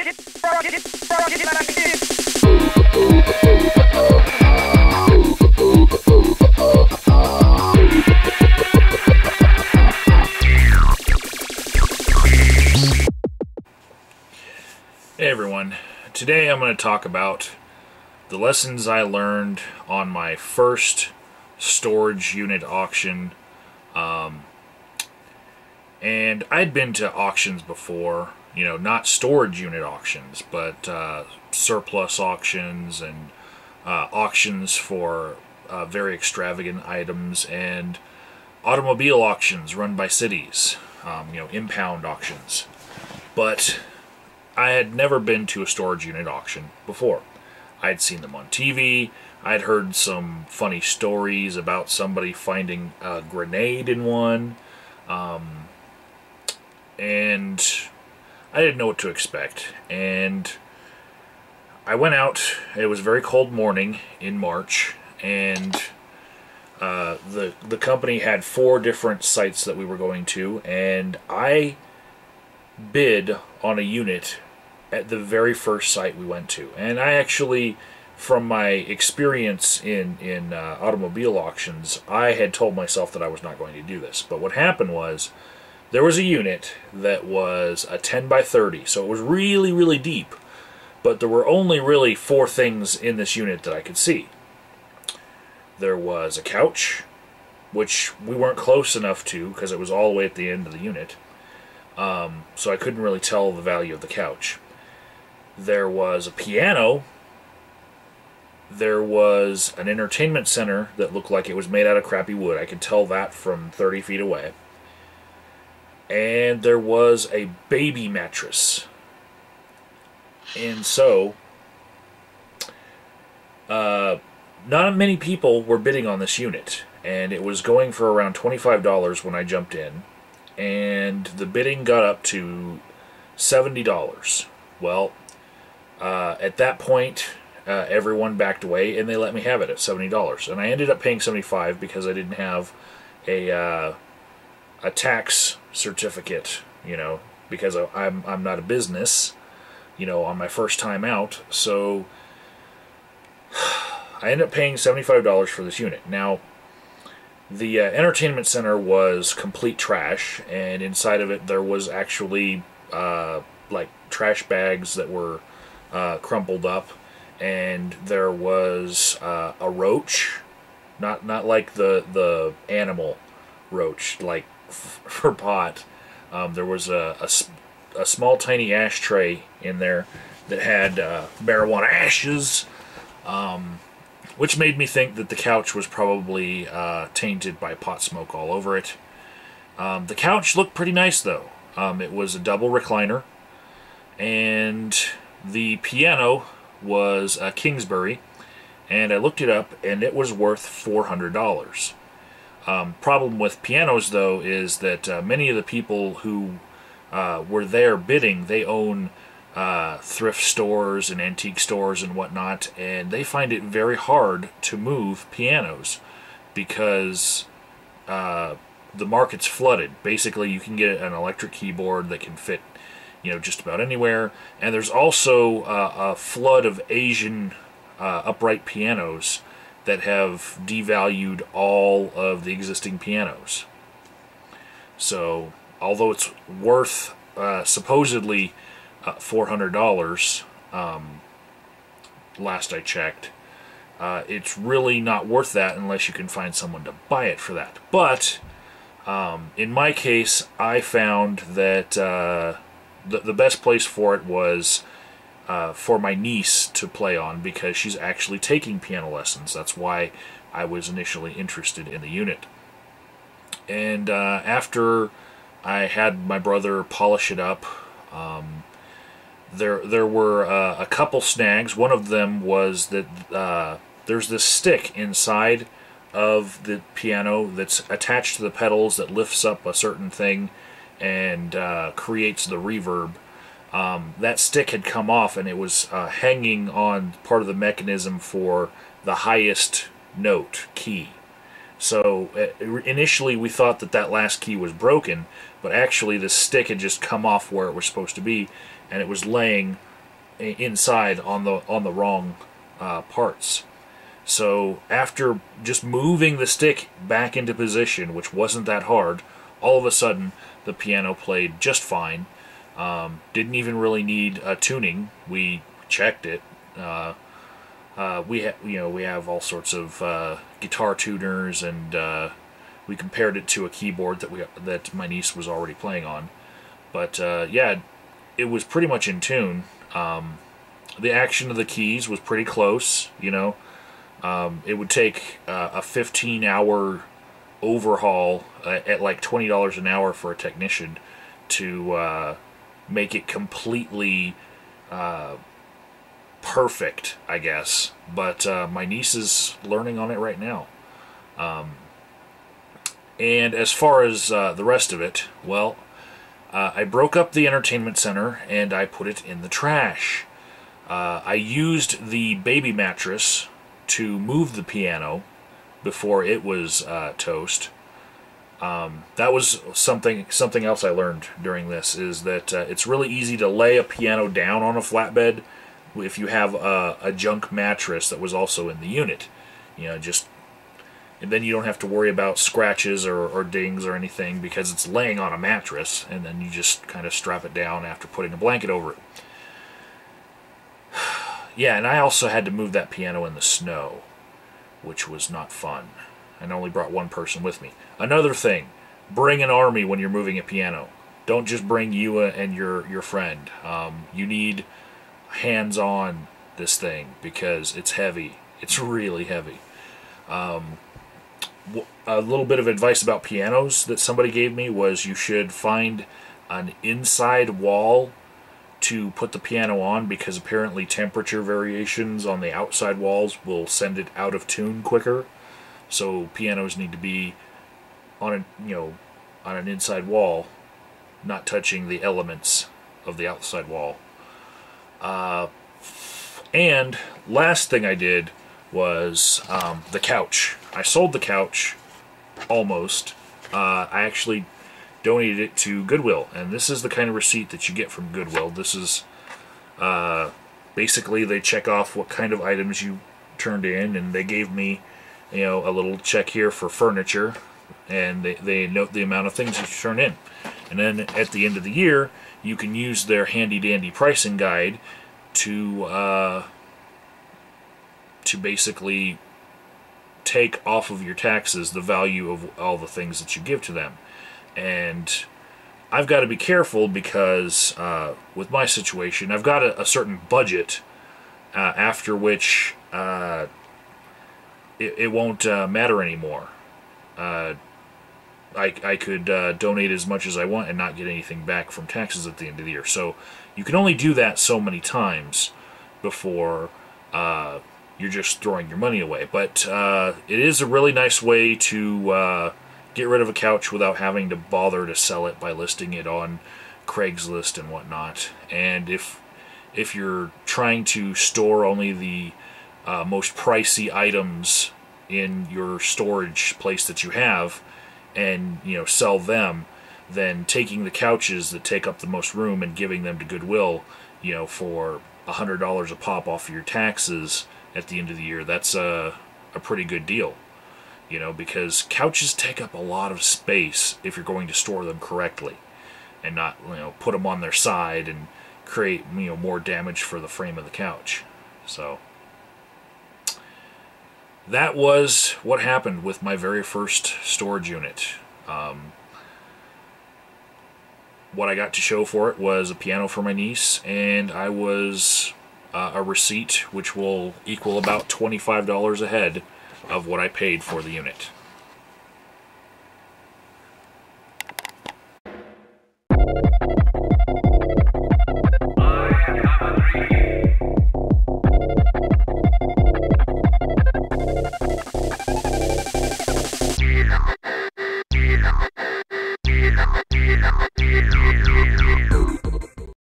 Hey everyone, today I'm going to talk about the lessons I learned on my first storage unit auction. And I'd been to auctions before, you know, not storage unit auctions, but surplus auctions and auctions for very extravagant items, and automobile auctions run by cities, you know, impound auctions. But I had never been to a storage unit auction before. I'd seen them on TV. I'd heard some funny stories about somebody finding a grenade in one. And I didn't know what to expect. And I went out. It was a very cold morning in March, and the company had 4 different sites that we were going to, and I bid on a unit at the very first site we went to. And I actually, from my experience in automobile auctions, I had told myself that I was not going to do this. But what happened was, there was a unit that was a 10 by 30, so it was really, really deep. But there were only really 4 things in this unit that I could see. There was a couch, which we weren't close enough to because it was all the way at the end of the unit. So I couldn't really tell the value of the couch. There was a piano. There was an entertainment center that looked like it was made out of crappy wood. I could tell that from 30 feet away. And there was a baby mattress. And so, not many people were bidding on this unit. And it was going for around $25 when I jumped in. And the bidding got up to $70. Well, at that point, everyone backed away, and they let me have it at $70. And I ended up paying $75 because I didn't have a tax certificate, you know, because I'm not a business, you know, on my first time out. So I ended up paying $75 for this unit. Now, the entertainment center was complete trash, and inside of it there was actually like trash bags that were crumpled up, and there was a roach, not like the animal roach, like for pot. There was a small tiny ashtray in there that had marijuana ashes, which made me think that the couch was probably tainted by pot smoke all over it. The couch looked pretty nice though. It was a double recliner, and the piano was a Kingsbury, and I looked it up, and it was worth $400. Problem with pianos, though, is that many of the people who were there bidding, they own thrift stores and antique stores and whatnot, and they find it very hard to move pianos because the market's flooded. Basically, you can get an electric keyboard that can fit, you know, just about anywhere, and there's also a flood of Asian upright pianos that have devalued all of the existing pianos. So, although it's worth supposedly $400, last I checked, it's really not worth that unless you can find someone to buy it for that. But in my case, I found that the best place for it was for my niece to play on, because she's actually taking piano lessons. That's why I was initially interested in the unit. And after I had my brother polish it up, there were a couple snags. One of them was that there's this stick inside of the piano that's attached to the pedals that lifts up a certain thing and creates the reverb. That stick had come off, and it was hanging on part of the mechanism for the highest note key. So initially we thought that last key was broken, but actually the stick had just come off where it was supposed to be, and it was laying inside on the wrong parts. So after just moving the stick back into position, which wasn't that hard, all of a sudden the piano played just fine. Didn't even really need tuning. We checked it. We have all sorts of guitar tuners, and we compared it to a keyboard that my niece was already playing on. But yeah, it was pretty much in tune. The action of the keys was pretty close. It would take a 15-hour overhaul at like $20 an hour for a technician to make it completely perfect, I guess. But my niece is learning on it right now. And as far as the rest of it, well, I broke up the entertainment center and I put it in the trash. I used the baby mattress to move the piano before it was toast. That was something else I learned during this, is that it's really easy to lay a piano down on a flatbed if you have a junk mattress that was also in the unit. And then you don't have to worry about scratches or dings or anything, because it's laying on a mattress, and then you just kind of strap it down after putting a blanket over it. Yeah, and I also had to move that piano in the snow, which was not fun. And I only brought one person with me. Another thing, bring an army when you're moving a piano. Don't just bring you and your friend. You need hands-on this thing, because it's heavy. It's really heavy. A little bit of advice about pianos that somebody gave me was you should find an inside wall to put the piano on, because apparently temperature variations on the outside walls will send it out of tune quicker. So pianos need to be on an inside wall, not touching the elements of the outside wall. And last thing I did was the couch. I sold the couch, almost. I actually donated it to Goodwill, and this is the kind of receipt that you get from Goodwill. This is basically, they check off what kind of items you turned in, and they gave me a little check here for furniture, and they note the amount of things that you turn in. And then at the end of the year, you can use their handy-dandy pricing guide to basically take off of your taxes the value of all the things that you give to them. And I've got to be careful, because with my situation, I've got a certain budget after which it won't matter anymore. I could donate as much as I want and not get anything back from taxes at the end of the year. So you can only do that so many times before you're just throwing your money away. But it is a really nice way to get rid of a couch without having to bother to sell it by listing it on Craigslist and whatnot. And if you're trying to store only the most pricey items in your storage place that you have, and sell them, then taking the couches that take up the most room and giving them to Goodwill, for $100 a pop off of your taxes at the end of the year, that's a pretty good deal. Because couches take up a lot of space if you're going to store them correctly, and not put them on their side and create more damage for the frame of the couch. So that was what happened with my very first storage unit. What I got to show for it was a piano for my niece, and I was a receipt which will equal about $25 a head of what I paid for the unit.